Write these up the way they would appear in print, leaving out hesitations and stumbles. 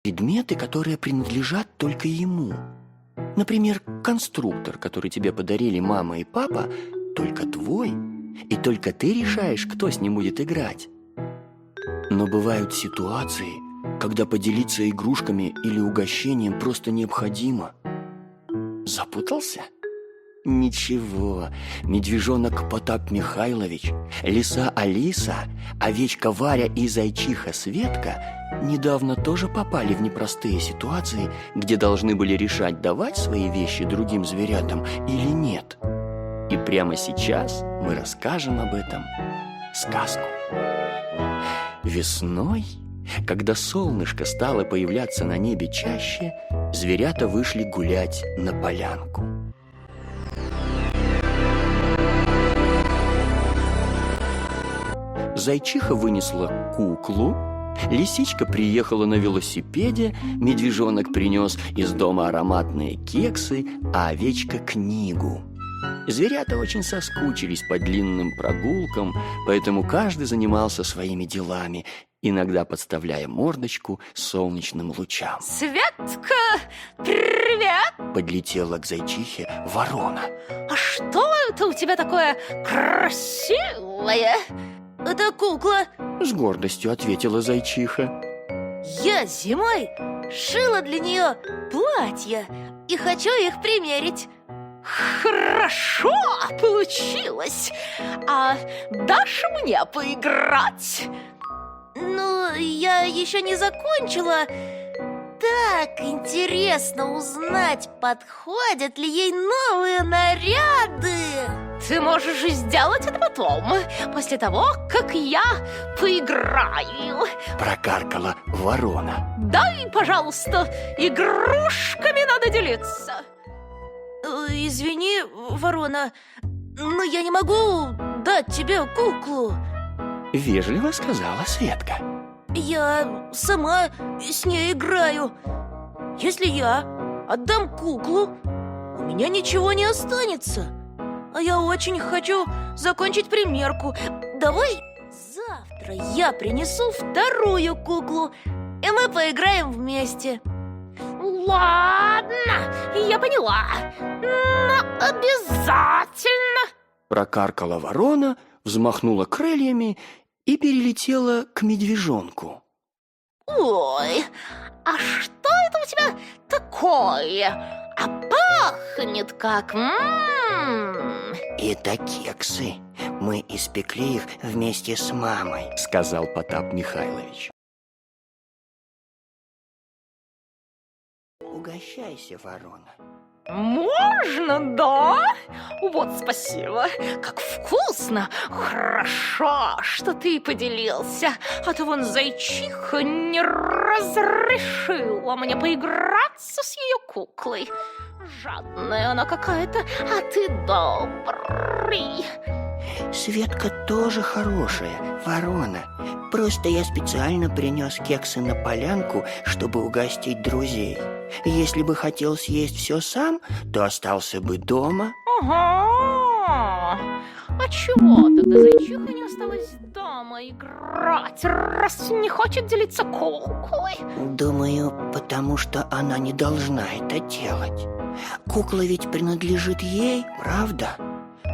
предметы, которые принадлежат только ему. Например, конструктор, который тебе подарили мама и папа, только твой, и только ты решаешь, кто с ним будет играть. Но бывают ситуации, когда поделиться игрушками или угощением просто необходимо. Запутался? Ничего, медвежонок Потап Михайлович, лиса Алиса, овечка Варя и зайчиха Светка недавно тоже попали в непростые ситуации, где должны были решать, давать свои вещи другим зверятам или нет. И прямо сейчас мы расскажем об этом сказку. Весной, когда солнышко стало появляться на небе чаще, зверята вышли гулять на полянку. Зайчиха вынесла куклу, лисичка приехала на велосипеде, медвежонок принес из дома ароматные кексы, а овечка книгу. Зверята очень соскучились по длинным прогулкам, поэтому каждый занимался своими делами, иногда подставляя мордочку солнечным лучам. Светка, привет! Подлетела к зайчихе ворона. А что это у тебя такое красивое? Это кукла. С гордостью ответила зайчиха. Я зимой шила для нее платья и хочу их примерить. Хорошо получилось. А дашь мне поиграть? Ну, я еще не закончила. Так интересно узнать, подходят ли ей новые наряды. Ты можешь сделать это потом, после того, как я поиграю. Прокаркала ворона. Дай, пожалуйста, игрушками надо делиться. Извини, ворона, но я не могу дать тебе куклу. Вежливо сказала Светка. Я сама с ней играю. Если я отдам куклу, у меня ничего не останется. А я очень хочу закончить примерку. Давай завтра я принесу вторую куклу, и мы поиграем вместе. Ладно, я поняла. Но обязательно. Прокаркала ворона, взмахнула крыльями и перелетела к медвежонку. Ой, а что это у тебя такое? А пахнет как... Это кексы. Мы испекли их вместе с мамой, сказал Потап Михайлович. Угощайся, ворона. Можно, да? Вот спасибо. Как вкусно. Хорошо, что ты поделился. А то вон зайчиха не разрешила мне поиграться с ее куклой. Жадная она какая-то, а ты добрый. Светка тоже хорошая, ворона. Просто я специально принес кексы на полянку, чтобы угостить друзей. Если бы хотел съесть все сам, то остался бы дома. Ага. А чего тогда зайчиха не осталась дома играть, раз не хочет делиться куклой? Думаю, потому что она не должна это делать. Кукла ведь принадлежит ей, правда?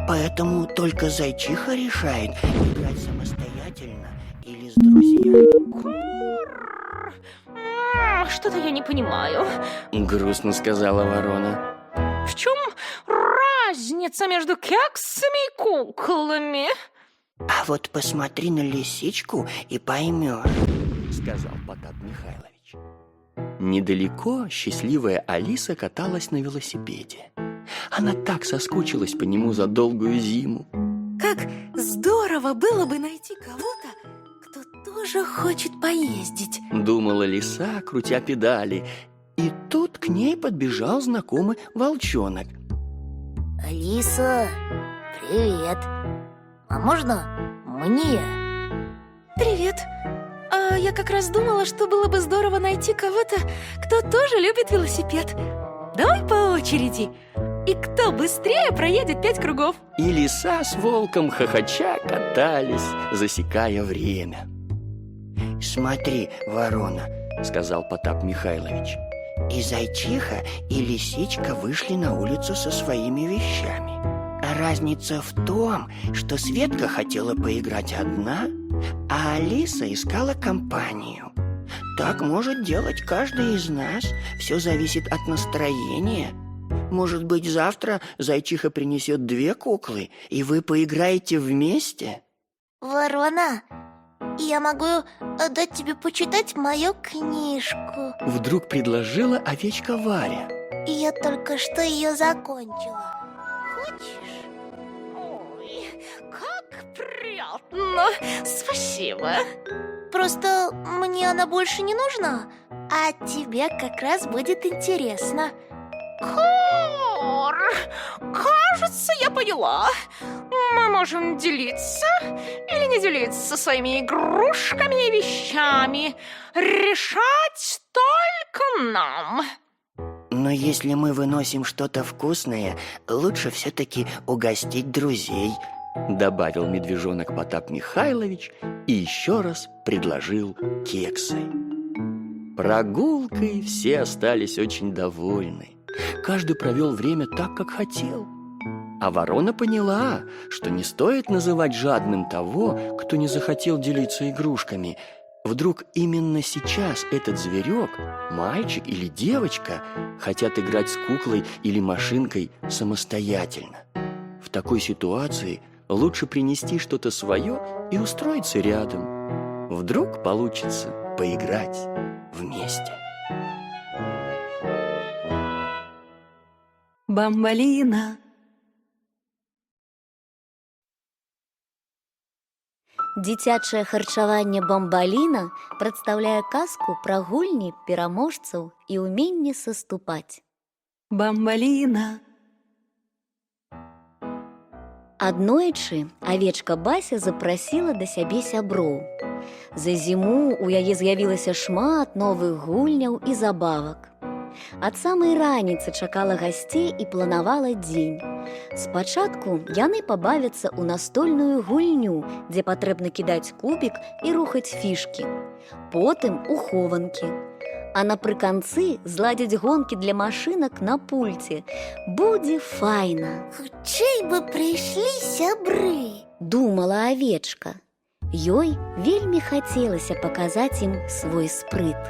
Поэтому только зайчиха решает, играть самостоятельно или с друзьями. Что-то я не понимаю. Грустно сказала ворона. В чем разница между кексами и куклами? А вот посмотри на лисичку и поймешь, сказал Потап Михайлович. Недалеко счастливая Алиса каталась на велосипеде. Она так соскучилась по нему за долгую зиму. Как здорово было бы найти кого-то, кто тоже хочет поездить. Думала лиса, крутя педали. И тут к ней подбежал знакомый волчонок. Алиса, привет. А можно мне? Привет. А я как раз думала, что было бы здорово найти кого-то, кто тоже любит велосипед. Давай по очереди. И кто быстрее проедет 5 кругов? И лиса с волком хохоча катались, засекая время. Смотри, ворона, сказал Потап Михайлович. И зайчиха, и лисичка вышли на улицу со своими вещами. А разница в том, что Светка хотела поиграть одна, а Алиса искала компанию. Так может делать каждый из нас. Все зависит от настроения. Может быть, завтра зайчиха принесет 2 куклы, и вы поиграете вместе? Ворона, я могу дать тебе почитать мою книжку. Вдруг предложила овечка Варя. Я только что ее закончила. Хочешь? Ой, как приятно. Спасибо. Просто мне она больше не нужна, а тебе как раз будет интересно. Кор, кажется, я поняла. Мы можем делиться или не делиться своими игрушками и вещами. Решать только нам. Но если мы выносим что-то вкусное, лучше все-таки угостить друзей, добавил медвежонок Потап Михайлович и еще раз предложил кексы. Прогулкой все остались очень довольны. Каждый провел время так, как хотел. А ворона поняла, что не стоит называть жадным того, кто не захотел делиться игрушками. Вдруг именно сейчас этот зверек, мальчик или девочка, хотят играть с куклой или машинкой самостоятельно. В такой ситуации лучше принести что-то свое и устроиться рядом. Вдруг получится поиграть вместе. Бамбалина. Дзіцячае харчаванне «Бамбаліна» прадстаўляе казку пра гульні, пераможцаў і ўменне саступаць. Бамбалина. Аднойчы авечка Бася запрасіла да сябе сяброў. За зіму ў яе з'явілася шмат новых гульняў і забавак. Ад самай раніцы чакала гасцей і планавала дзень. Спачатку яны пабавяцца ў настольную гульню, дзе патрэбна кідаць кубік і рухаць фішкі. Потым у хованкі. А напрыканцы зладзяць гонкі для машынак на пульце. Будзе файна. Хутчэй бы прыйшлі сябры, Думала авечка. Ёй вельмі хацелася паказаць ім свой спрыт.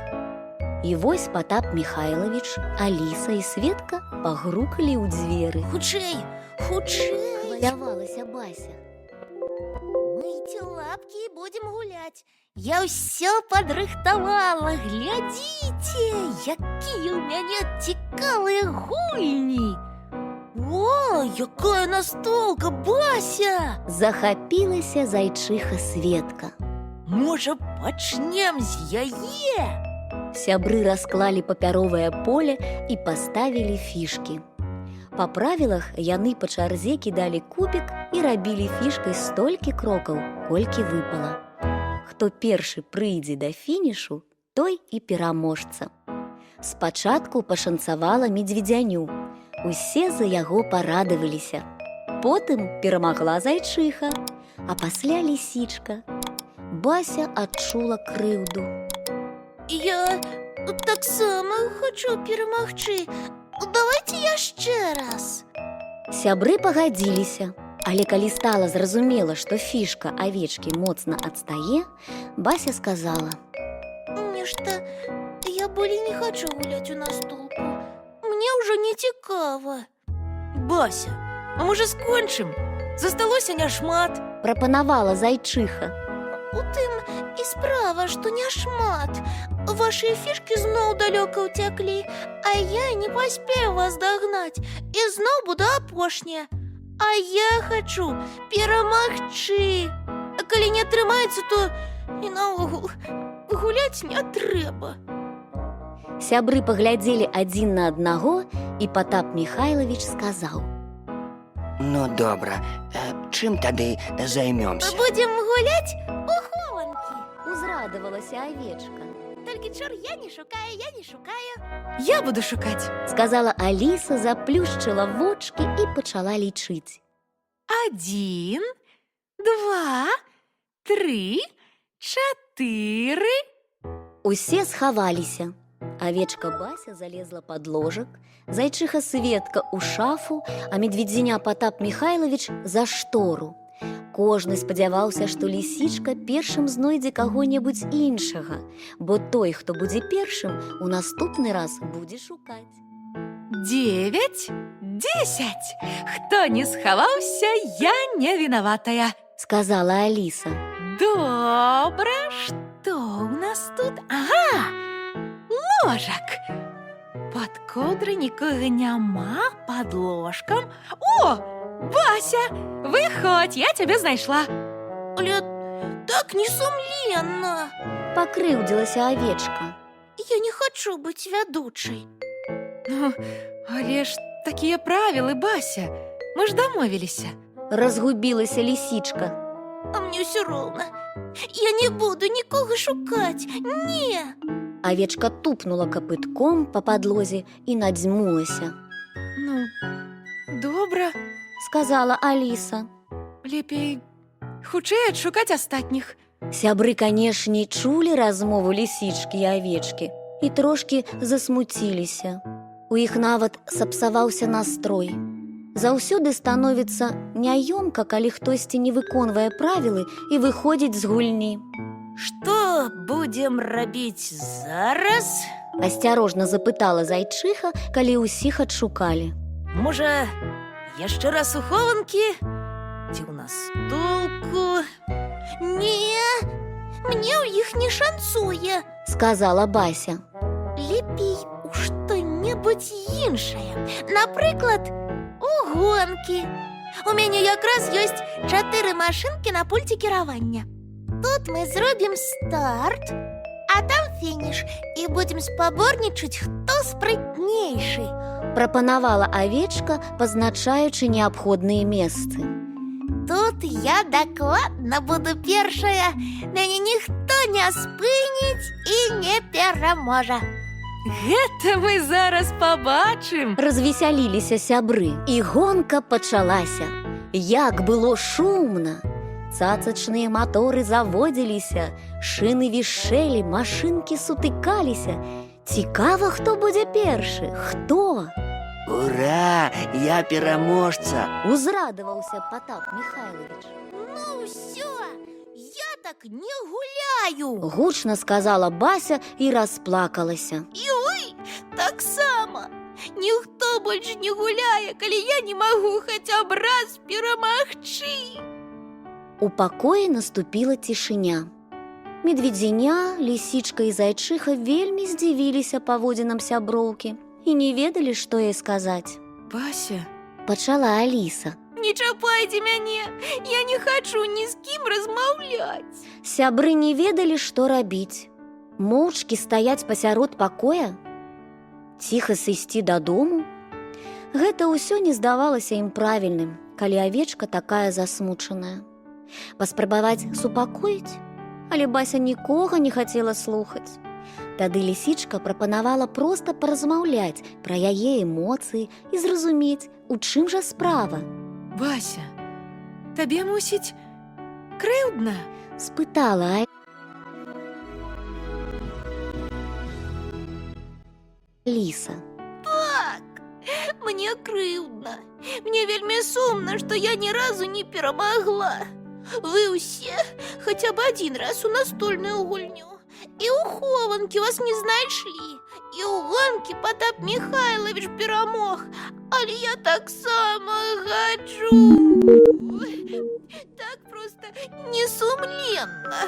І вось Потап Михайлович, Аліса і Светка пагрукалі ў дзверы. Хутчэй, хутчэй. Хвалявалася Бася. Мыйце лапкі і будзем гуляць. Я ўсё падрыхтавала. Глядзіце, якія ў мяне цікавыя гульні. О, якая настолка, Бася! Захапілася зайчыха Светка. Можа, пачнем з яе? Сябры расклалі папяровае поле і паставілі фішкі. Па правілах яны па чарзе кідалі кубік і рабілі фішкай столькі крокаў, колькі выпала. Хто першы прыйдзе да фінішу, той і пераможца. Спачатку пашанцавала медведзяню. Усе за яго парадаваліся. Потым перамагла зайчыха, а пасля лісічка. Бася адчула крыўду. Я таксама хочу перамагчы. Давайте яшчэ раз. Сябры пагадзіліся, але калі стала зразумела, што фішка авечкі моцна адстае, Бася сказала: Нешта я болей не хочу гуляць у настолку. Мне ўжо не цікава. Бася, а можа скончым? Засталося няшмат. прапанавала зайчыха. У тым і справа, што няшмат. Вашыя фішкі зноў далёка ўцяклі, а я не паспею вас дагнаць. І зноў буду апошняя. А я хачу перамагчы. А калі не атрымаецца, то і наогул гуляць не трэба. Сябры паглядзелі адзін на аднаго, і Потап Михайлович сказаў: Ну, добра, чым тады займёмся? Будзем гуляць у хованкі. Узрадавалася авечка. Толькі чор я не шукаю. Я буду шукаць. Сказала Аліса, заплюшчыла вочкі і пачала лічыць. 1, 2, 3, 4. Усе схаваліся. Авечка Бася залезла под ложак, зайчиха Светка ў шафу, а медведзіня Потап Михайлович за штору. Кожны спадзяваўся, што лісічка першым знойдзе каго-небудзь іншага, бо той, хто будзе першым, у наступны раз будзе шукаць. 9, 10. Хто не схаваўся, я не вінаватая. Сказала Аліса. Добра, што ў нас тут? Ага, ложак. Под коўдрай нікога няма, под ложкам. О, Бася, выходь, я тебя знайшла. Але так несумленна. Пакрыўдзілася авечка. Я не хочу быць вядучай. Ну, але ж такія правілы, Бася. Мы ж дамовіліся. Разгубілася лісічка. А мне ўсё роўна. Я не буду нікога шукаць. Не. Авечка тупнула капытком па падлозе і надзьмулася. Ну, добра. Сказала Аліса. Лепей хутчэй адшукаць астатніх. Сябры, канешне, чулі размову лісічкі і авечкі і трошкі засмуціліся. У іх нават сапсаваўся настрой. Заўсёды становіцца няёмка, калі хтосьці не выконвае правілы і выходзіць з гульні. Што будзем рабіць зараз? Асцярожна запытала зайчыха, калі ўсіх адшукалі. Можа, яшчэ раз у хованкі? Ці ў нас толку? Не, мне ў іх не шанцуе. Сказала Бася. Лепей у што-небудзь іншае. Напрыклад, у гонкі. У мяне якраз ёсць 4 машынкі на пульце кіравання. Тут мы зробім старт, а там фініш, і будзем спаборнічаць, хто спрытнейшы. Прапанавала авечка, пазначаючы неабходныя месцы. Тут я дакладна буду першая. Мяне ніхто не спыніць і не пераможа. Гэта мы зараз пабачым. Развесяліліся сябры, і гонка пачалася. Як было шумна! Цацачныя маторы заводзіліся, шыны вішэлі, машынкі сутыкаліся. Цікава, хто будзе першы? Хто? Ура! Я пераможца! Узрадаваўся Потап Михайлович. Ну ўсё, я так не гуляю. Гучна сказала Бася і расплакалася. Ёй, таксама. Ніхто больш не гуляе, калі я не магу хаця б раз перамагчы. У пакоі наступіла цішыня. Медведзіня, лісічка і зайчыха вельмі здзівіліся паводзінам сяброўкі і не ведалі, што ёй сказаць. Бася, Пачала Аліса. Не чапайце мяне, я не хачу ні з кім размаўляць. Сябры не ведалі, што рабіць. Моўчкі стаяць пасярод пакоя? Ціха сысці дадому? Гэта ўсё не здавалася ім правільным, калі авечка такая засмучаная. Паспрабаваць супакоіць? Але Бася нікога не хацела слухаць. Тады лісічка прапанавала проста паразмаўляць пра яе эмоцыі і зразумець, у чым жа справа. Бася, табе, мусіць, крыўдна? Спытала Аліса. Так, мне крыўдна. Мне вельмі сумна, што я ні разу не перамагла. Вы ўсе хаця б адзін раз у настольную гульню. І ў хованкі вас не знайшлі. І ў гонкі Потап Михайлович перамог. Але я таксама хачу. Так проста несумленна.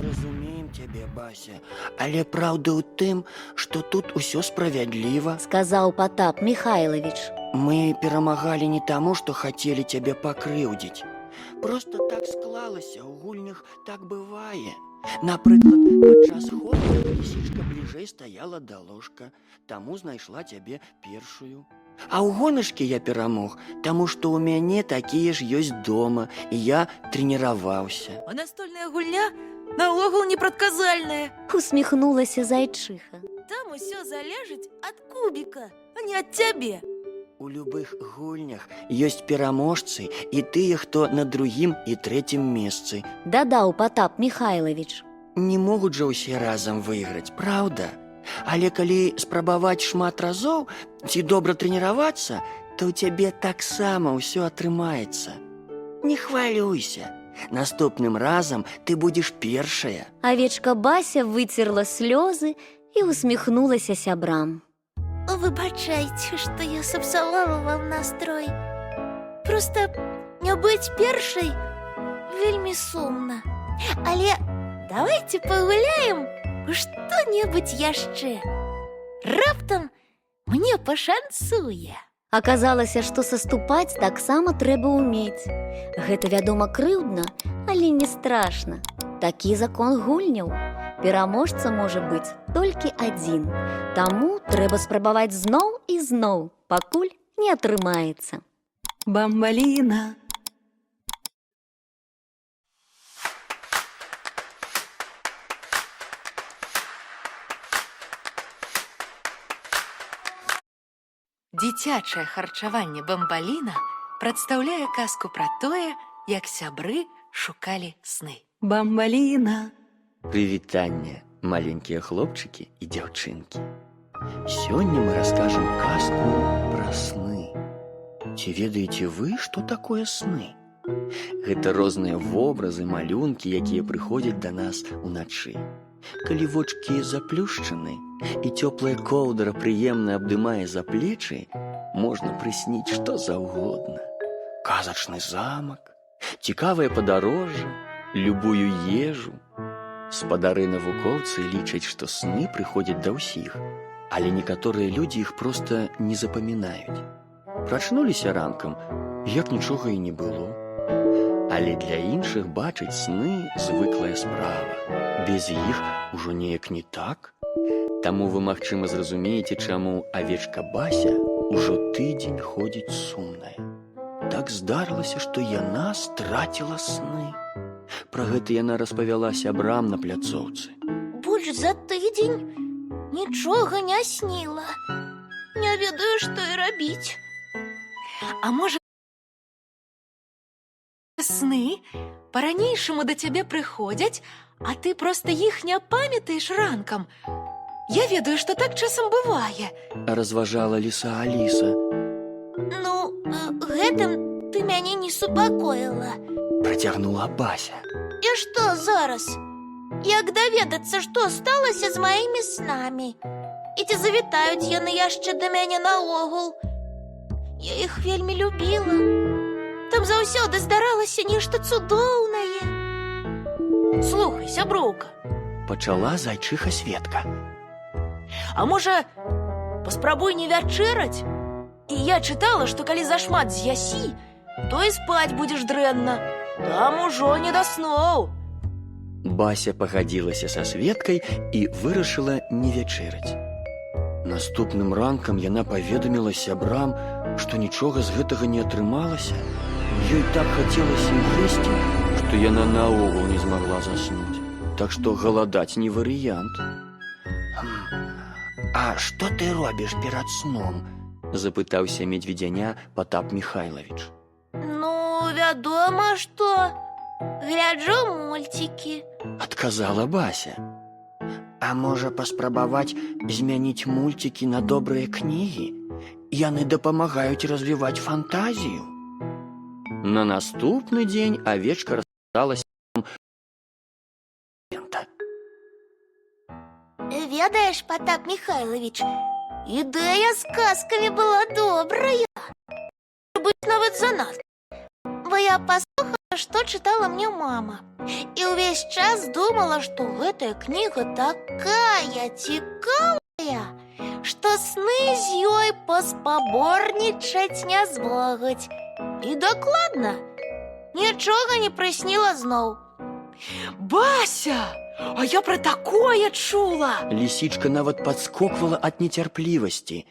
Разумеем цябе, Бася. Але праўда ў тым, што тут усё справядліва. Сказаў Потап Михайлович. Мы перамагалі не таму, што хацелі цябе пакрыўдзіць. Просто так склалася, у гульнях так бывае. Напрыклад, падчас хованак лісічка бліжэй стаяла да ложка, таму знайшла цябе першую. А ў гонашкі я перамог, таму што ў мяне такія ж ёсць дома, і я трэніраваўся. А настольная гульня наогул непрадказальная. Усміхнулася зайчыха. Там усё залежыць ад кубіка, а не ад цябе. У любых гульнях ёсць пераможцы і тыя, хто на другім і трэцім месцы. Дадаў Потап Михайлович. не могуць жа ўсе разам выйграць, праўда? Але калі спрабаваць шмат разоў ці добра трэніравацца, то ў цябе таксама ўсё атрымаецца. Не хвалюйся, наступным разам ты будзеш першая. Авечка Бася выцерла слёзы і усміхнулася сябрам. Выбачайце, што я сапсавала вам настрой. Проста не быць першай вельмі сумна. Але давайте пагуляем у што-небудзь яшчэ. Раптам мне пашанцуе. Аказалася, што саступаць таксама трэба ўмець. Гэта, вядома, крыўдна, але не страшна. Такі закон гульняў. Пераможца можа быць толькі адзін. Таму трэба спрабаваць зноў і зноў, пакуль не атрымаецца. Бамбаліна. Дзіцячае харчаванне «Бамбаліна» прадстаўляе казку пра тое, як сябры шукалі сны. Бамбаліна. Прывітанне, маленькія хлопчыкі і дзяўчынкі. Сёння мы раскажам казку пра сны. Ці ведаеце вы, што такое сны? Гэта розныя вобразы, малюнкі, якія прыходзяць да нас уначы. Калі вочкі заплюшчаны і цёплая коўдра прыемна абдымае за плечы, можна прысніць што заўгодна. Казачны замак, цікавае падарожжа, любую ежу. Спадары-навукоўцы лічаць, што сны прыходзяць да ўсіх, але некаторыя людзі іх проста не запамінаюць. Прачнуліся ранкам, як нічога і не было. Але для іншых бачыць сны звыклая справа. Без іх ужо неяк не так. Таму вы, магчыма, зразумееце, чаму авечка Бася ўжо тыдзень ходзіць сумная. Так здарылася, што яна страціла сны. Пра гэта яна распавяла сябрам на пляцоўцы. Больш за тыдзень нічога не сніла. Не ведаю, што і рабіць. А можа, сны па-ранейшаму да цябе прыходзяць, а ты проста іх не памятаеш ранкам? Я ведаю, што так часам бывае. Разважала ліса Аліса. Ну, гэтым ты мяне не супакоіла. Працягнула Бася. І што зараз? Як даведацца, што сталася з маімі снамі? І ці завітаюць яны яшчэ да мяне наогул? Я іх вельмі любіла. Там заўсёды здаралася нешта цудоўнае. Слухай, сяброўка, Пачала зайчыха Светка. А можа, паспрабуй не вячэраць? І я чытала, што калі зашмат з'ясі, то і спаць будзеш дрэнна. Там ужо не да сноў. Бася пагадзілася са Светкай і вырашыла не вячэраць. Наступным ранкам яна паведаміла сябрам, што нічога з гэтага не атрымалася. Ёй так хацелася есці, што яна наогул не змагла заснуць. Так што галадаць не варыянт. А што ты робіш перад сном? Запытаўся медведзяня Патап Михайлович. ну, вядома, што. Гляджу мульцікі. Адказала Бася. А можа паспрабаваць змяніць мульцікі на добрыя кнігі? Яны дапамагаюць развіваць фантазію. На наступны дзень авечка рассталася. Ведаеш, Патап Михайлович, ідэя з казкамі была добрая. Быць нават занадта. Бо я паслухала, што чытала мне мама. І ўвесь час думала, што гэтая кніга такая цікавая, што сны з ёй паспаборнічаць не змогуць. І дакладна, нічога не прысніла зноў. Бася, а я пра такое чула. Лісічка нават падскоквала ад нецярплівасці.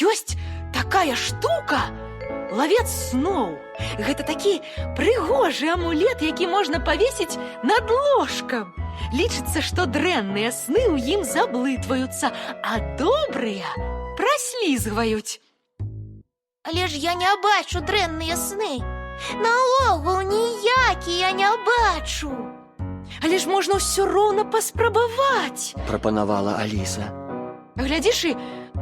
Ёсць такая штука — лавец сноў. Гэта такі прыгожы амулет, які можна павесіць над ложкам. Лічыцца, што дрэнныя сны ў ім заблытваюцца, а добрыя праслізгваюць. Але ж я не бачу дрэнныя сны. Наогул ніякі я не бачу. але ж можна ўсё роўна паспрабаваць. Прапанавала Аліса. Глядзіш, і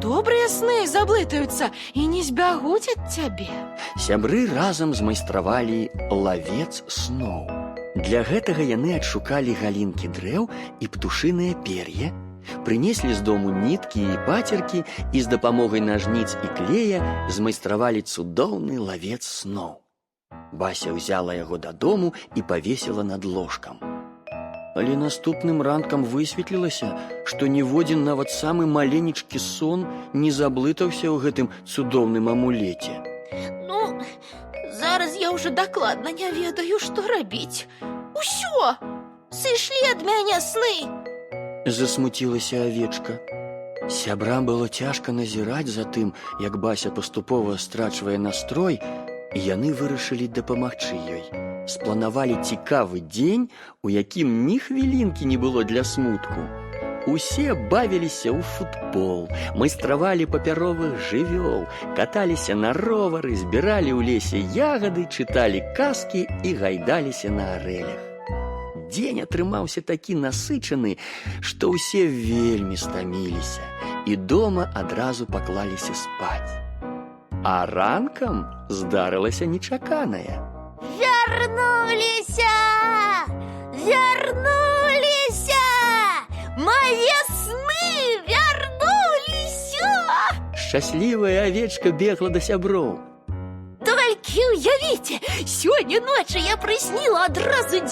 добрыя сны заблытаюцца і не збягуць ад цябе. Сябры разам змайстравалі лавец сноў. Для гэтага яны адшукалі галінкі дрэў і птушыныя пер'е, прынеслі з дому ніткі і пацеркі і з дапамогай нажніц і клея змайстравалі цудоўны лавец сноў. Бася ўзяла яго дадому і павесіла над ложкам. Але наступным ранкам высветлілася, што ніводзін нават самы маленечкі сон не заблытаўся ў гэтым цудоўным амулеце. Ну, зараз я ўжо дакладна не ведаю, што рабіць. Усё! Сышлі ад мяне сны! Засмуцілася авечка. Сябрам было цяжка назіраць за тым, як Бася паступова страчвае настрой, і яны вырашылі дапамагчы ёй. Спланавалі цікавы дзень, у якім ні хвілінкі не было для смутку. Усе бавіліся ў футбол, майстравалі папяровых жывёл, каталіся на ровары, збіралі ў лесе ягады, чыталі казкі і гайдаліся на арэлях. Дзень атрымаўся такі насычаны, што ўсе вельмі стаміліся і дома адразу паклаліся спаць. А ранкам здарылася нечаканае. Вярнуліся! Вярнуліся! Мае сны вярнуліся! Шчаслівая авечка бегла да сяброў. Толькі уявіце, сёння ночы я прысніла адразу 2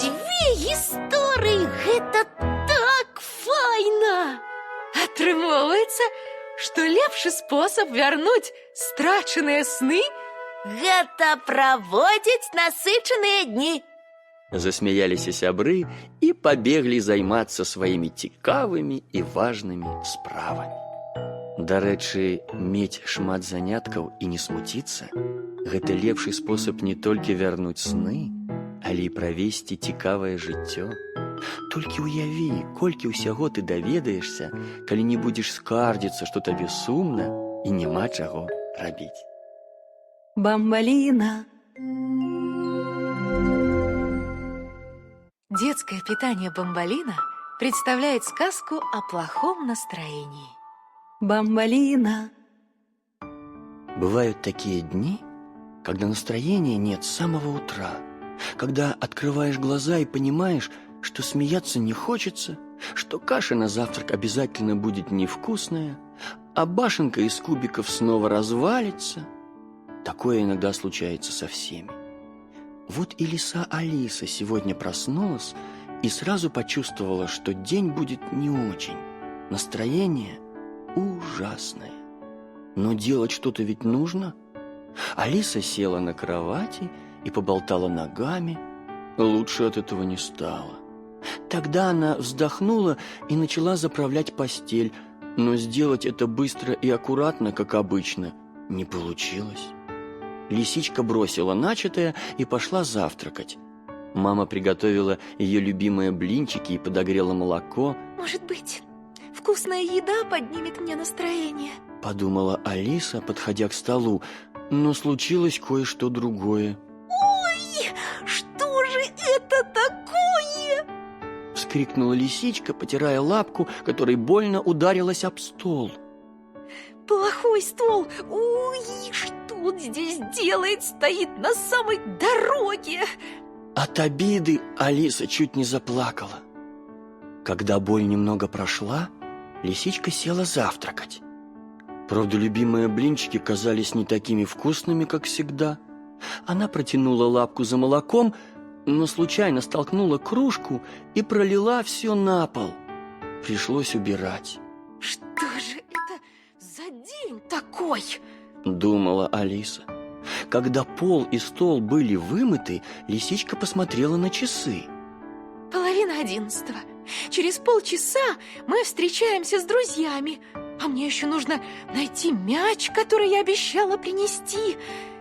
гісторыі. Гэта так файна! Атрымоўваецца, што лепшы спосаб вярнуць страчаныя сны Гэта праводзіць насычаныя дні. Засмяяліся сябры і пабеглі займацца сваімі цікавымі і важнымі справамі. Дарэчы, мець шмат заняткаў і не смуціцца – гэта лепшы спосаб не толькі вярнуць сны, але і правесці цікавае жыццё. Толькі ўяві, колькі ўсяго ты даведаешся, калі не будзеш скардзіцца, што табе сумна і няма чаго рабіць. Бамбалина. Детское питание «Бамбалина» представляет сказку о плохом настроении. Бамбалина. Бывают такие дни, когда настроения нет с самого утра, когда открываешь глаза и понимаешь, что смеяться не хочется, что каша на завтрак обязательно будет невкусная, а башенка из кубиков снова развалится. Такое иногда случается со всеми. Вот и лиса Алиса сегодня проснулась и сразу почувствовала, что день будет не очень. Настроение ужасное. Но делать что-то ведь нужно. Алиса села на кровати и поболтала ногами. Лучше от этого не стало. Тогда она вздохнула и начала заправлять постель, но сделать это быстро и аккуратно, как обычно, не получилось. Лисичка бросила начатое и пошла завтракать. Мама приготовила ее любимые блинчики и подогрела молоко. Может быть, вкусная еда поднимет мне настроение? Подумала Алиса, подходя к столу, но случилось кое-что другое. Ой, что же это такое? Вскрикнула лисичка, потирая лапку, которой больно ударилась об стол. Плохой стол! Ой, что он здесь делает? Стоит на самой дороге! От обиды Алиса чуть не заплакала. Когда боль немного прошла, лисичка села завтракать. Правда, любимые блинчики казались не такими вкусными, как всегда. Она протянула лапку за молоком, но случайно столкнула кружку и пролила все на пол. Пришлось убирать. Что же это за день такой? Думала Алиса. Когда пол и стол были вымыты, лисичка посмотрела на часы. 10:30. Через полчаса мы встречаемся с друзьями. А мне еще нужно найти мяч, который я обещала принести.